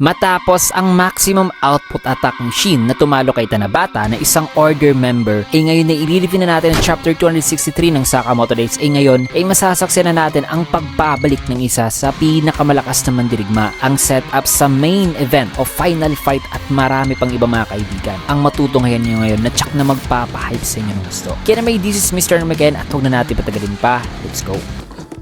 Matapos ang maximum output attack ng Shin na tumalo kay Tanabata na isang order member, ngayon na i-review na natin ang chapter 263 ng Sakamoto Days. Ngayon ay masasaksihan na natin ang pagbabalik ng isa sa pinakamalakas na mandirigma, ang setup sa main event o final fight at marami pang iba mga kaibigan. Ang matutunghayan nyo ngayon na tsak na magpapahype sa inyo ng gusto. Kaya naman, this is Mr. Namagen at huwag na natin patagalin pa. Let's go!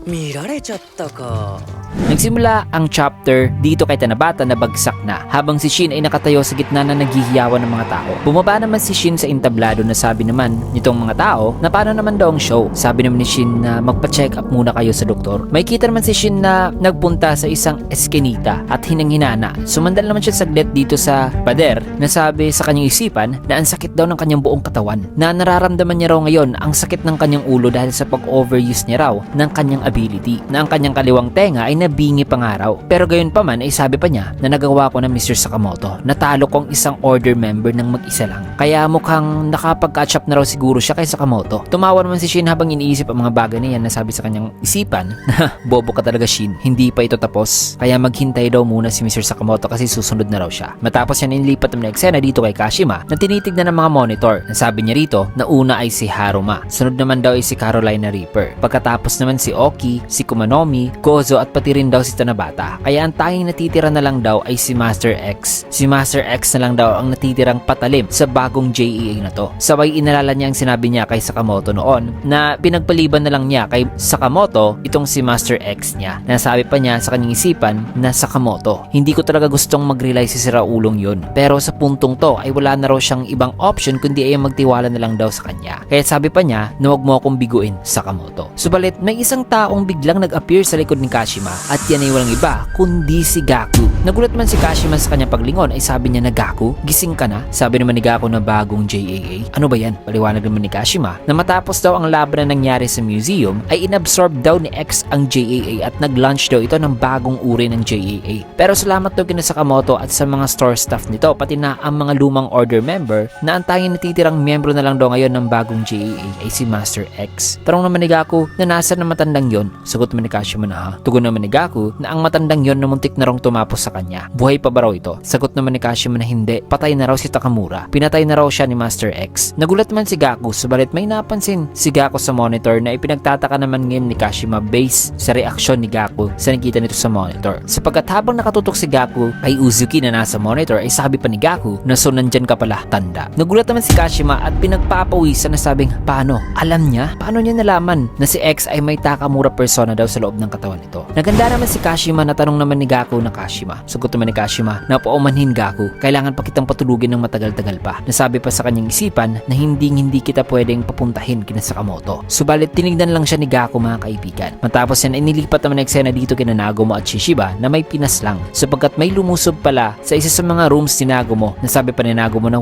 見られちゃったか。 Nagsimula ang chapter dito kay Tanabata na bagsak na habang si Shin ay nakatayo sa gitna na naghihiyawan ng mga tao. Bumaba naman si Shin sa entablado na sabi naman nitong mga tao na paano naman daw ang show. Sabi naman ni Shin na magpa-check up muna kayo sa doktor. May kita naman si Shin na nagpunta sa isang eskinita at hinang-hinana. Sumandal naman siya saglit dito sa pader na sabi sa kanyang isipan na ang sakit daw ng kanyang buong katawan. Na nararamdaman niya raw ngayon ang sakit ng kanyang ulo dahil sa pag-overuse niya raw ng kanyang ability. Na ang kanyang kaliwang tenga ay nabingi pangaraw. Pero gayon pa man ay sabi pa niya na nagawa ko na Mr. Sakamoto. Natalo kong isang order member ng mag-isa lang. Kaya mukhang nakapag-catch up na raw siguro siya kay Sakamoto. Tumawa naman si Shin habang iniisip ang mga bagay na yan na sabi sa kanyang isipan na bobo ka talaga Shin, hindi pa ito tapos. Kaya maghintay daw muna si Mr. Sakamoto kasi susunod na raw siya. Matapos yan inilipat ng eksena dito kay Kashima na tinitignan ng mga monitor. Nasabi niya rito na una ay si Haruma. Sunod naman daw ay si Carolina Reaper. Pagkatapos naman si Oki, si Kumanomi, Gozo at pati rin daw si Tanabata. Kaya ang tanging natitira na lang daw ay si Master X. Si Master X na lang daw ang natitirang patalim sa bagong JEA na to. Sabay inalala niya ang sinabi niya kay Sakamoto noon na pinagpaliban na lang niya kay Sakamoto itong si Master X niya. Nasabi pa niya sa kanyang isipan na Sakamoto, hindi ko talaga gustong mag-rely si Siraulong yun. Pero sa puntong to ay wala na raw siyang ibang option kundi ay magtiwala na lang daw sa kanya. Kaya sabi pa niya na huwag mo akong biguin Sakamoto. Subalit may isang taong biglang nag-appear sa likod ni Kashima at yan ay walang iba kundi si Gaku. Nagulat man si Kashima sa kanyang paglingon ay sabi niya na Gaku, gising ka na? Sabi naman ni Gaku na bagong JAA. Ano ba yan? Paliwanag naman ni Kashima na matapos daw ang laban na nangyari sa museum ay inabsorb daw ni X ang JAA at nag-launch daw ito ng bagong uri ng JAA. Pero salamat daw kina Sakamoto at sa mga store staff nito pati na ang mga lumang order member na ang tanging natitirang miyembro na lang daw ngayon ng bagong JAA ay si Master X. Tanong naman ni Gaku na nasa na matandang yon. Sagot naman ni Kashima na ha. Tugon naman ni Gaku na ang matandang yon na muntik na rong tumapos sa kanya. Buhay pa ba raw ito? Sagot naman ni Kashima na hindi. Patay na raw si Takamura. Pinatay na raw siya ni Master X. Nagulat man si Gaku subalit may napansin si Gaku sa monitor na ipinagtataka naman ngayon ni Kashima base sa reaksyon ni Gaku sa nakita nito sa monitor. Sapagkat habang nakatutok si Gaku ay Uzuki na nasa monitor ay sabi pa ni Gaku na so nandyan ka pala tanda. Nagulat naman si Kashima at pinagpapawisan na sabing paano? Alam niya? Paano niya nalaman na si X ay may Takamura persona daw sa loob ng katawan nito? Naganda naman si Kashima na tanong naman ni Gaku na Kashima. Sagot naman ni Kashima na paumanhin Gaku. Kailangan pa kitang patulugin ng matagal-tagal pa. Nasabi pa sa kanyang isipan na hindi kita pwedeng papuntahin kina Sakamoto. Subalit tinignan lang siya ni Gaku mga kaibigan. Matapos yan inilipat naman ng eksena dito kina Nagumo at Shishiba na may pinaslang sapagkat may lumusob pala sa isa sa mga rooms ni Nagumo. Nasabi pa ni Nagumo na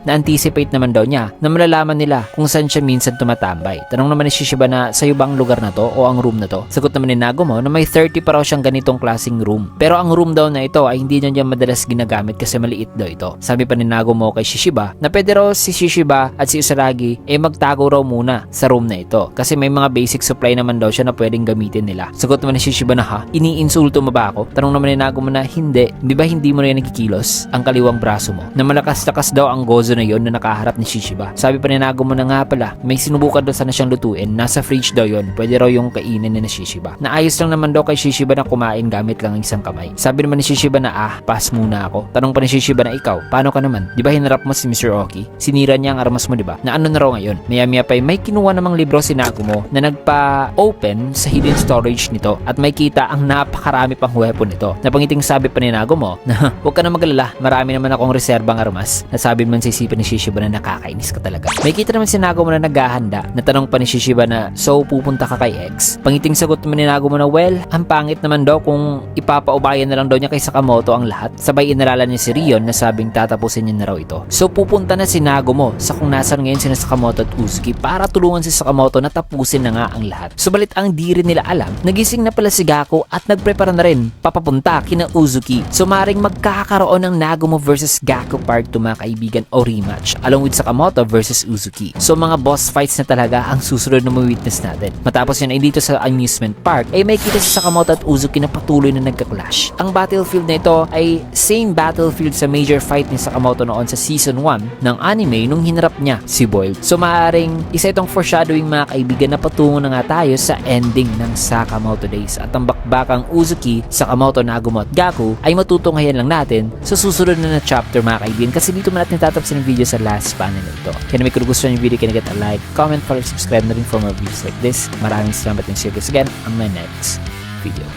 na-anticipate naman daw niya na malalaman nila kung saan siya minsan tumatambay. Tanong naman ni Shishiba na sa'yo ba ang lugar na to o ang room na to? Sagot naman ni Nagumo na may 30 pa raw siyang ganitong klaseng room. Pero ang room daw na ito ay hindi niya madalas ginagamit kasi maliit daw ito. Sabi pa ni Nagumo kay Shishiba na pwede raw si Shishiba at si Usaragi magtago raw muna sa room na ito kasi may mga basic supply naman daw siya na pwedeng gamitin nila. Sagot naman ni Shishiba na ha? Iniinsulto mo ba ako? Tanong naman ni Nagumo na hindi. Di ba hindi mo na yan nakikilos ang kaliwang braso mo? Na malakas-lakas daw ang Gozo na yon na nakaharap ni Shishiba. Sabi pa ni Nagumo na nga pala may sinubukan daw sana siyang lutuin. Nasa fridge daw yon. Pwede raw yung kainin ni Shishiba. Naayos lang naman daw kay Shishiba na kumain gamit lang ang isang kamay. Sabi naman ni Shishiba na pass muna ako. Tanong pa ni Shishiba na ikaw, paano ka naman? Di ba hinarap mo si Mr. Oki? Sinira niya ang armas mo di ba? Na ano na raw ngayon? Maya-maya pa may kinuha namang libro si Nagumo na nagpa-open sa hidden storage nito at may kita ang napakarami pang weapon nito. Napangiting sabi pa ni Nagumo na huwag ka na magalala, marami naman akong reserbang armas. Nasabi naman sa isipan ni Shishiba na nakakainis ka talaga. May kita naman si Nagumo na naghahanda. Natanong pa ni Shishiba na so pupunta ka kay X? Pangiting sagot naman ni Nagumo na ang pangit naman daw kung ipapaubayan na lang daw niya kay Sakamoto ang lahat. Sabay inalala niya si Rion na sabing tatapusin niya na raw ito. So pupunta na si Nagumo sa kung nasan ngayon sina Sakamoto at Uzuki para tulungan si Sakamoto na tapusin na nga ang lahat. Subalit ang di rin nila alam, nagising na pala si Gaku at nagprepara na rin papapunta kina Uzuki. So maring magkakaroon ng Nagumo versus Gaku Part 2 mga kaibigan o rematch along with Sakamoto versus Uzuki. So mga boss fights na talaga ang susunod na ma-witness natin. Matapos yan ay dito sa amusement park ay may kita si Sakamoto at Uzuki na patuloy na nagka-clash. Ang battlefield na ito ay same battlefield sa major fight ni Sakamoto noon sa season 1 ng anime nung hinarap niya si Boiled. So maaaring isa itong foreshadowing mga kaibigan na patungo na nga tayo sa ending ng Sakamoto Days at ang bakbakang Uzuki, Sakamoto, Nagumo at Gaku ay matutunghayan lang natin sa susunod na chapter mga kaibigan, kasi dito man natin tatapos ng video sa last panel na ito. Kaya naman kung gusto nyo yung video, kinagat a like, comment, follow, subscribe na rin for more videos like this. Maraming salamat and see you guys again on my next video.